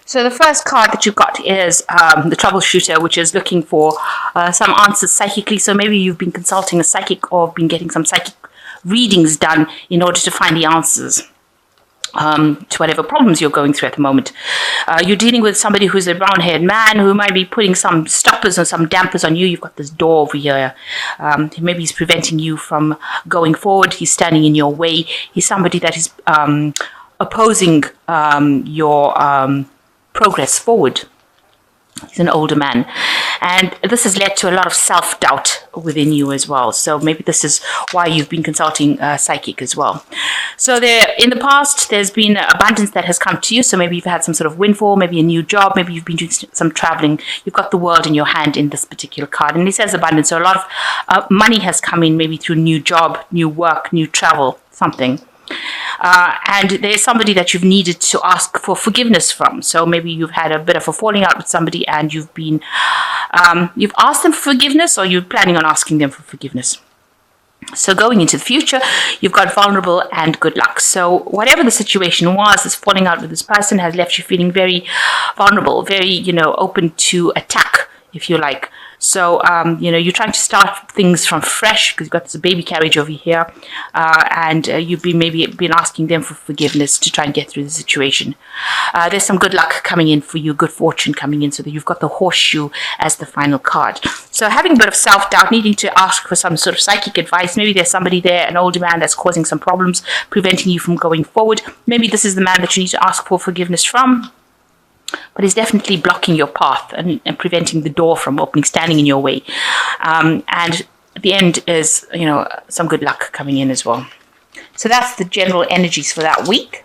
So the first card that you got is the troubleshooter, which is looking for some answers psychically. So maybe you've been consulting a psychic or been getting some psychic readings done in order to find the answers to whatever problems you're going through at the moment. You're dealing with somebody who's a brown-haired man who might be putting some stoppers or some dampers on you. You've got this door over here. Maybe he's preventing you from going forward. He's standing in your way. He's somebody that is opposing your progress forward. He's an older man. And this has led to a lot of self-doubt within you as well. So maybe this is why you've been consulting a psychic as well. So in the past, there's been abundance that has come to you. So maybe you've had some sort of windfall, maybe a new job, maybe you've been doing some traveling. You've got the world in your hand in this particular card. And it says abundance. So a lot of money has come in, maybe through new job, new work, new travel, something. And there's somebody that you've needed to ask for forgiveness from. So maybe you've had a bit of a falling out with somebody and you've asked them for forgiveness, or you're planning on asking them for forgiveness. So going into the future, you've got vulnerable and good luck. So whatever the situation was, this falling out with this person has left you feeling very vulnerable, very, open to attack, if you like. So, you're trying to start things from fresh because you've got this baby carriage over here, and you've been asking them for forgiveness to try and get through the situation. There's some good luck coming in for you, good fortune coming in, so that you've got the horseshoe as the final card. So having a bit of self-doubt, needing to ask for some sort of psychic advice. Maybe there's somebody there, an older man that's causing some problems, preventing you from going forward. Maybe this is the man that you need to ask for forgiveness from. But he's definitely blocking your path and preventing the door from opening, standing in your way. And at the end is, some good luck coming in as well. So that's the general energies for that week.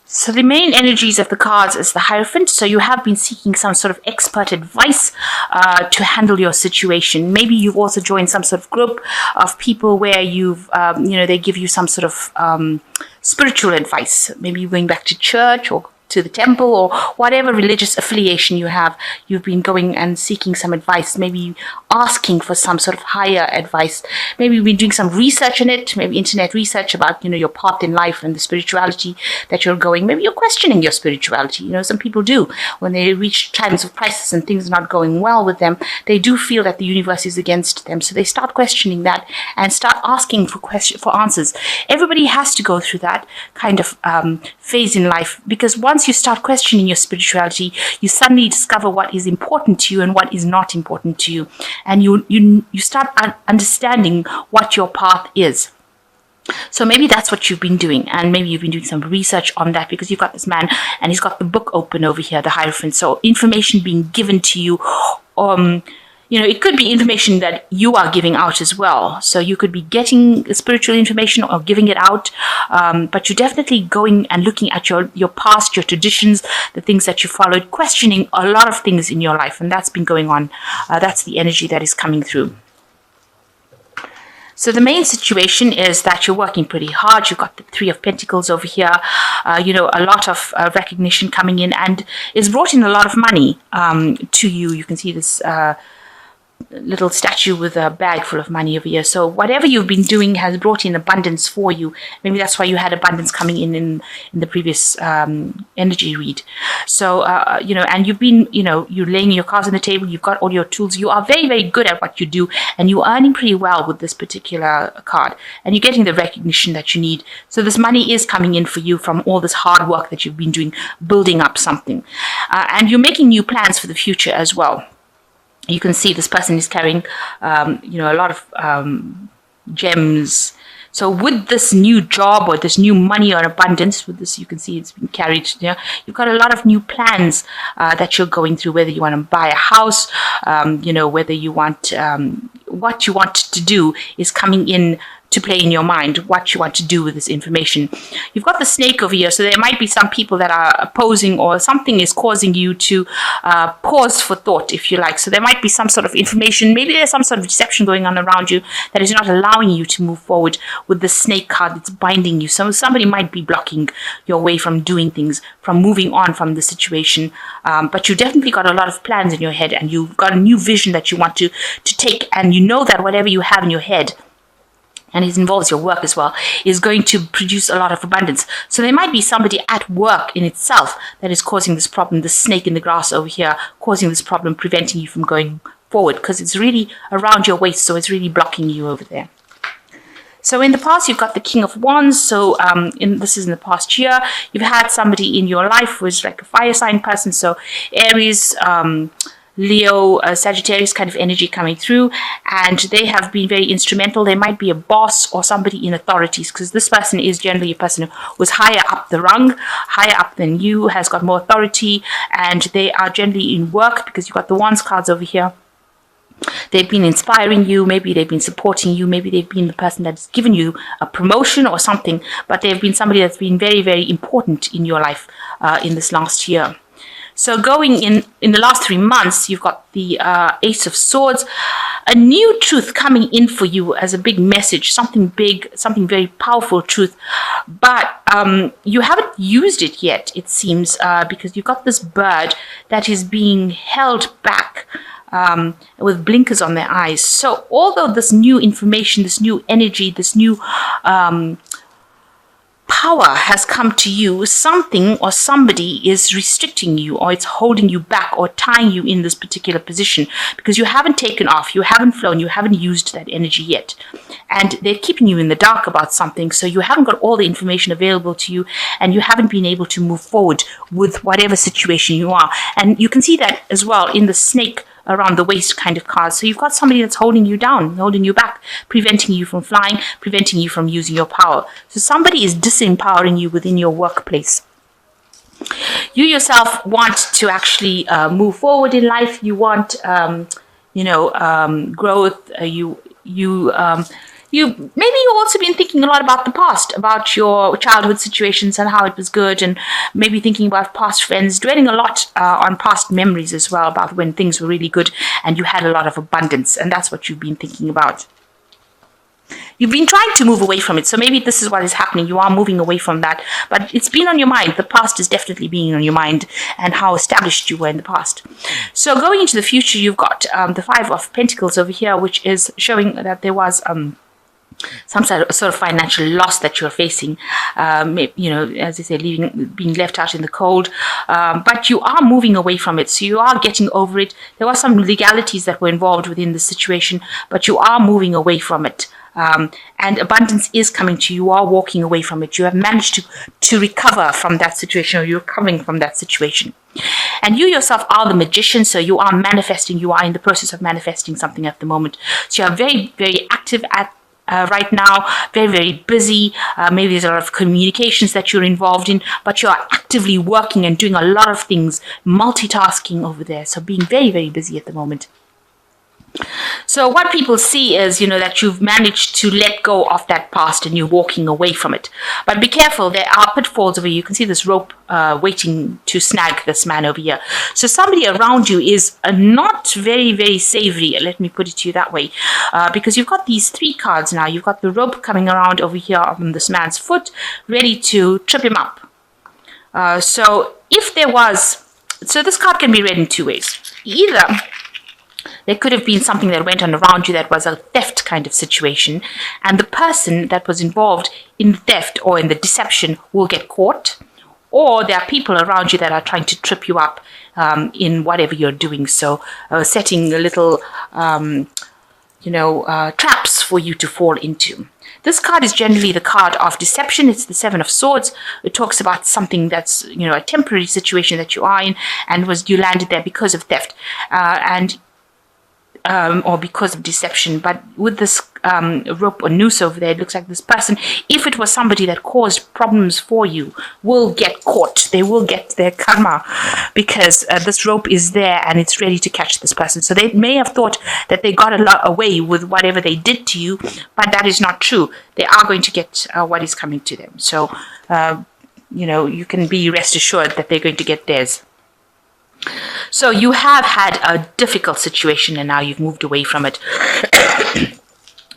So the main energies of the cards is the Hierophant. So you have been seeking some sort of expert advice to handle your situation. Maybe you've also joined some sort of group of people where they give you some sort of spiritual advice. Maybe you're going back to church or to the temple or whatever religious affiliation you have. You've been going and seeking some advice, maybe asking for some sort of higher advice. Maybe you've been doing some research on it, maybe internet research about, your path in life and the spirituality that you're going. Maybe you're questioning your spirituality. Some people do. When they reach times of crisis and things are not going well with them, they do feel that the universe is against them. So they start questioning that and start asking for answers. Everybody has to go through that kind of phase in life, because once you start questioning your spirituality, you suddenly discover what is important to you and what is not important to you, and you start understanding what your path is. So maybe that's what you've been doing, and maybe you've been doing some research on that, because you've got this man and he's got the book open over here, the Hierophant. So information being given to you. It could be information that you are giving out as well. So you could be getting spiritual information or giving it out, but you're definitely going and looking at your past, your traditions, the things that you followed, questioning a lot of things in your life, and that's been going on. That's the energy that is coming through. So the main situation is that you're working pretty hard. You've got the Three of Pentacles over here. A lot of recognition coming in, and it's brought in a lot of money to you. You can see this little statue with a bag full of money over here. So whatever you've been doing has brought in abundance for you. Maybe that's why you had abundance coming in the previous energy read. So and you've been you're laying your cards on the table. You've got all your tools. You are very, very good at what you do, and you're earning pretty well with this particular card, and you're getting the recognition that you need. So this money is coming in for you from all this hard work that you've been doing, building up something, and you're making new plans for the future as well. You can see this person is carrying, a lot of gems. So with this new job or this new money or abundance, with this, you can see it's been carried. You've got a lot of new plans that you're going through. Whether you want to buy a house, whether you want what you want to do is coming in to play in your mind, what you want to do with this information. You've got the snake over here, so there might be some people that are opposing, or something is causing you to pause for thought, if you like. So there might be some sort of information, maybe there's some sort of deception going on around you that is not allowing you to move forward with the snake card. It's binding you. So somebody might be blocking your way from doing things, from moving on from the situation. But you definitely got a lot of plans in your head, and you've got a new vision that you want to take, and you know that whatever you have in your head, and it involves your work as well, is going to produce a lot of abundance. So there might be somebody at work in itself that is causing this problem, the snake in the grass over here, causing this problem, preventing you from going forward, because it's really around your waist, so it's really blocking you over there. So in the past, you've got the King of Wands. So this is in the past year. You've had somebody in your life who is like a fire sign person. So Aries, Leo, Sagittarius kind of energy coming through, and they have been very instrumental. They might be a boss or somebody in authorities, because this person is generally a person who was higher up the rung, higher up than you, has got more authority, and they are generally in work, because you've got the Wands cards over here. They've been inspiring you, maybe they've been supporting you, maybe they've been the person that's given you a promotion or something, but they've been somebody that's been very, very important in your life in this last year. So going in the last 3 months, you've got the Ace of Swords, a new truth coming in for you as a big message, something big, something very powerful truth. But you haven't used it yet, it seems, because you've got this bird that is being held back with blinkers on their eyes. So although this new information, this new energy, this new power has come to you, something or somebody is restricting you, or it's holding you back or tying you in this particular position, because you haven't taken off, you haven't flown, you haven't used that energy yet. And they're keeping you in the dark about something, so you haven't got all the information available to you, and you haven't been able to move forward with whatever situation you are. And you can see that as well in the snake around the waist kind of cards. So you've got somebody that's holding you down, holding you back, preventing you from flying, preventing you from using your power. So somebody is disempowering you within your workplace. You yourself want to actually move forward in life. You want, growth. You maybe you've also been thinking a lot about the past, about your childhood situations and how it was good, and maybe thinking about past friends, dwelling a lot on past memories as well, about when things were really good and you had a lot of abundance, and that's what you've been thinking about. You've been trying to move away from it, so maybe this is what is happening. You are moving away from that, but it's been on your mind. The past is definitely being on your mind, and how established you were in the past. So going into the future, you've got the Five of Pentacles over here, which is showing that there was some sort of financial loss that you're facing, as I say, being left out in the cold, but you are moving away from it, so you are getting over it. There were some legalities that were involved within the situation, but you are moving away from it, and abundance is coming to you. You are walking away from it. You have managed to recover from that situation, or you're recovering from that situation. And you yourself are the magician, so you are manifesting. You are in the process of manifesting something at the moment. So you are very, very active right now, very, very busy. Maybe there's a lot of communications that you're involved in, but you're actively working and doing a lot of things, multitasking over there. So being very, very busy at the moment. So what people see is, that you've managed to let go of that past and you're walking away from it. But be careful, there are pitfalls over here. You can see this rope waiting to snag this man over here. So somebody around you is not very, very savory, let me put it to you that way, because you've got these 3 cards now. You've got the rope coming around over here on this man's foot, ready to trip him up. So this card can be read in 2 ways. Either there could have been something that went on around you that was a theft kind of situation, and the person that was involved in the theft or in the deception will get caught, or there are people around you that are trying to trip you up in whatever you're doing. So setting a little, traps for you to fall into. This card is generally the card of deception. It's the 7 of Swords. It talks about something that's, a temporary situation that you are in, and you landed there because of theft, or because of deception. But with this rope or noose over there, it looks like this person, if it was somebody that caused problems for you, will get caught. They will get their karma, because this rope is there and it's ready to catch this person. So they may have thought that they got a lot away with whatever they did to you, but that is not true. They are going to get what is coming to them. So, you can be rest assured that they're going to get theirs. So you have had a difficult situation, and now you've moved away from it.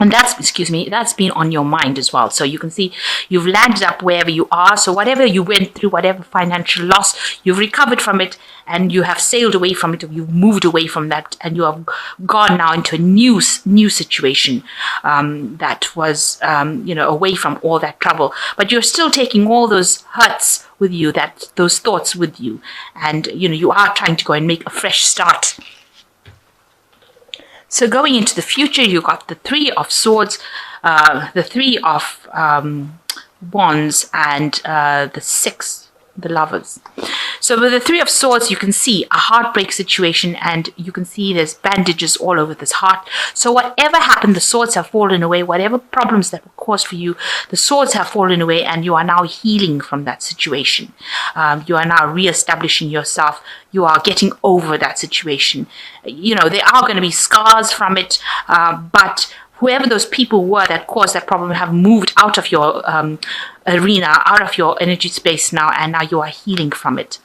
And that's been on your mind as well. So you can see you've landed up wherever you are. So whatever you went through, whatever financial loss, you've recovered from it and you have sailed away from it, or you've moved away from that, and you have gone now into a new situation that was, away from all that trouble. But you're still taking all those hurts with you, those thoughts with you. And, you are trying to go and make a fresh start. So going into the future, you got the Three of Swords, the Three of Wands, and the Six, the Lovers. So with the Three of Swords, you can see a heartbreak situation, and you can see there's bandages all over this heart. So whatever happened, the swords have fallen away. Whatever problems that were caused for you, the swords have fallen away, and you are now healing from that situation. You are now re-establishing yourself. You are getting over that situation. There are going to be scars from it, but whoever those people were that caused that problem have moved out of your arena, out of your energy space now, and now you are healing from it.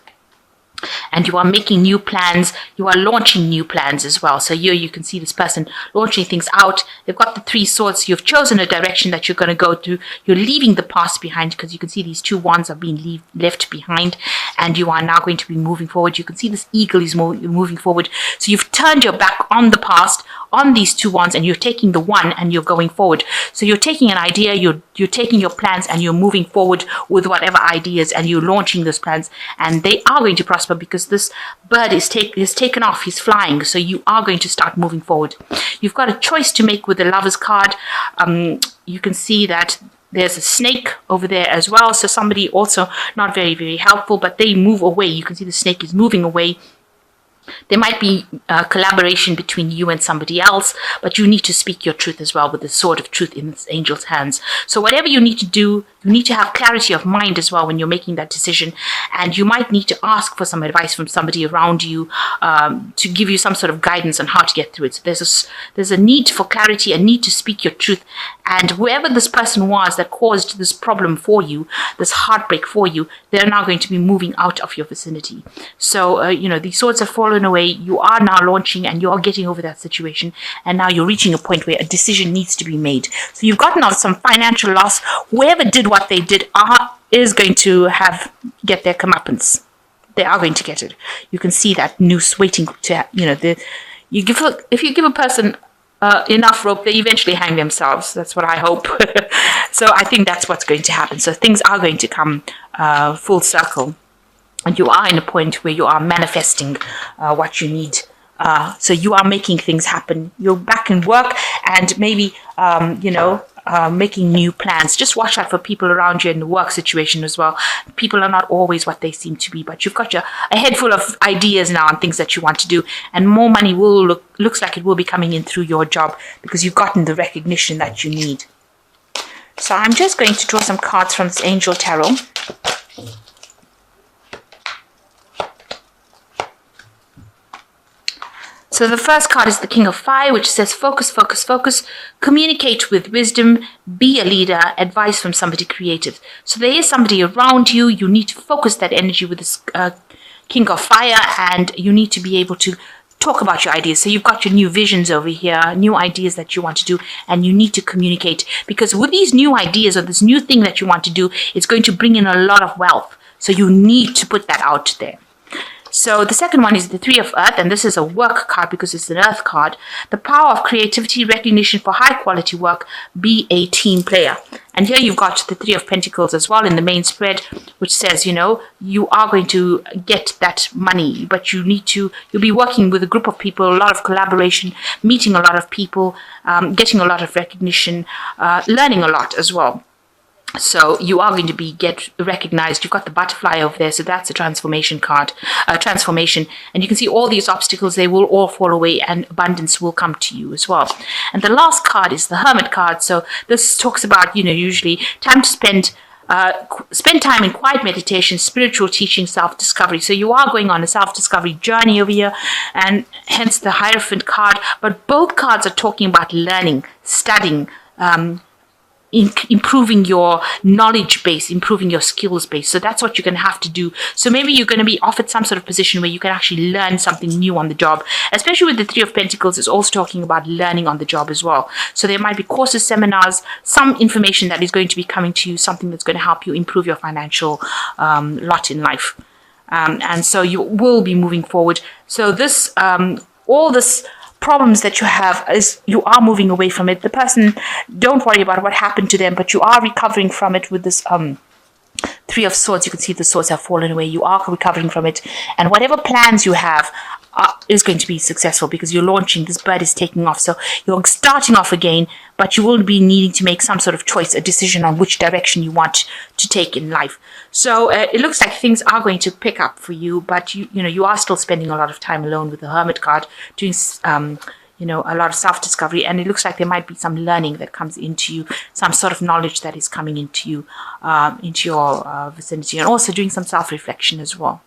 And you are making new plans. You are launching new plans as well. So here you can see this person launching things out. They've got the Three Swords. You've chosen a direction that you're going to go to. You're leaving the past behind, because you can see these two wands are being left behind, and you are now going to be moving forward. You can see this eagle is moving forward. So you've turned your back on the past, on these two wands, and you're taking the one and you're going forward. So you're taking an idea, you're taking your plans, and you're moving forward with whatever ideas, and you're launching those plans, and they are going to prosper because this bird is taken off, he's flying. So you are going to start moving forward. You've got a choice to make with the Lovers card. You can see that there's a snake over there as well. So somebody also not very, very helpful, but they move away. You can see the snake is moving away. There might be collaboration between you and somebody else, but you need to speak your truth as well with the sword of truth in this angel's hands. So whatever you need to do, you need to have clarity of mind as well when you're making that decision. And you might need to ask for some advice from somebody around you to give you some sort of guidance on how to get through it. So there's a need for clarity, a need to speak your truth. And whoever this person was that caused this problem for you, this heartbreak for you, they're now going to be moving out of your vicinity. So, these swords have fallen away. You are now launching and you are getting over that situation. And now you're reaching a point where a decision needs to be made. So you've gotten out some financial loss. Whoever did what they did is going to get their comeuppance. They are going to get it. You can see that noose waiting to, if you give a person enough rope, they eventually hang themselves. That's what I hope. So I think that's what's going to happen. So things are going to come full circle. And you are in a point where you are manifesting what you need. So you are making things happen. You're back in work and maybe, making new plans. Just watch out for people around you in the work situation as well. People are not always what they seem to be, but you've got a head full of ideas now and things that you want to do. And more money looks like it will be coming in through your job because you've gotten the recognition that you need. So I'm just going to draw some cards from this Angel Tarot. So the first card is the King of Fire, which says focus, focus, focus, communicate with wisdom, be a leader, advice from somebody creative. So there is somebody around you. You need to focus that energy with this King of Fire, and you need to be able to talk about your ideas. So you've got your new visions over here, new ideas that you want to do, and you need to communicate, because with these new ideas or this new thing that you want to do, it's going to bring in a lot of wealth. So you need to put that out there. So the second one is the Three of Earth, and this is a work card because it's an Earth card. The power of creativity, recognition for high quality work, be a team player. And here you've got the Three of Pentacles as well in the main spread, which says, you are going to get that money, but you'll be working with a group of people, a lot of collaboration, meeting a lot of people, getting a lot of recognition, learning a lot as well. So you are going to get recognized. You've got the butterfly over there, so that's a transformation card, transformation. And you can see all these obstacles, they will all fall away and abundance will come to you as well. And the last card is the Hermit card. So this talks about, usually time to spend time in quiet meditation, spiritual teaching, self-discovery. So you are going on a self-discovery journey over here, and hence the Hierophant card. But both cards are talking about learning, studying, improving your knowledge base, improving your skills base. So that's what you're going to have to do. So maybe you're going to be offered some sort of position where you can actually learn something new on the job, especially with the Three of Pentacles. It's also talking about learning on the job as well. So there might be courses, seminars, some information that is going to be coming to you, something that's going to help you improve your financial lot in life. And so you will be moving forward. So this, all this problems that you have, is you are moving away from it. The person, don't worry about what happened to them, but you are recovering from it with this Three of Swords. You can see the swords have fallen away. You are recovering from it, and whatever plans you have is going to be successful, because you're launching. This bird is taking off, so you're starting off again, but you will be needing to make some sort of choice, a decision on which direction you want to take in life. So it looks like things are going to pick up for you, but you are still spending a lot of time alone with the Hermit card, doing a lot of self-discovery, and it looks like there might be some learning that comes into you, some sort of knowledge that is coming into you, into your vicinity, and also doing some self-reflection as well.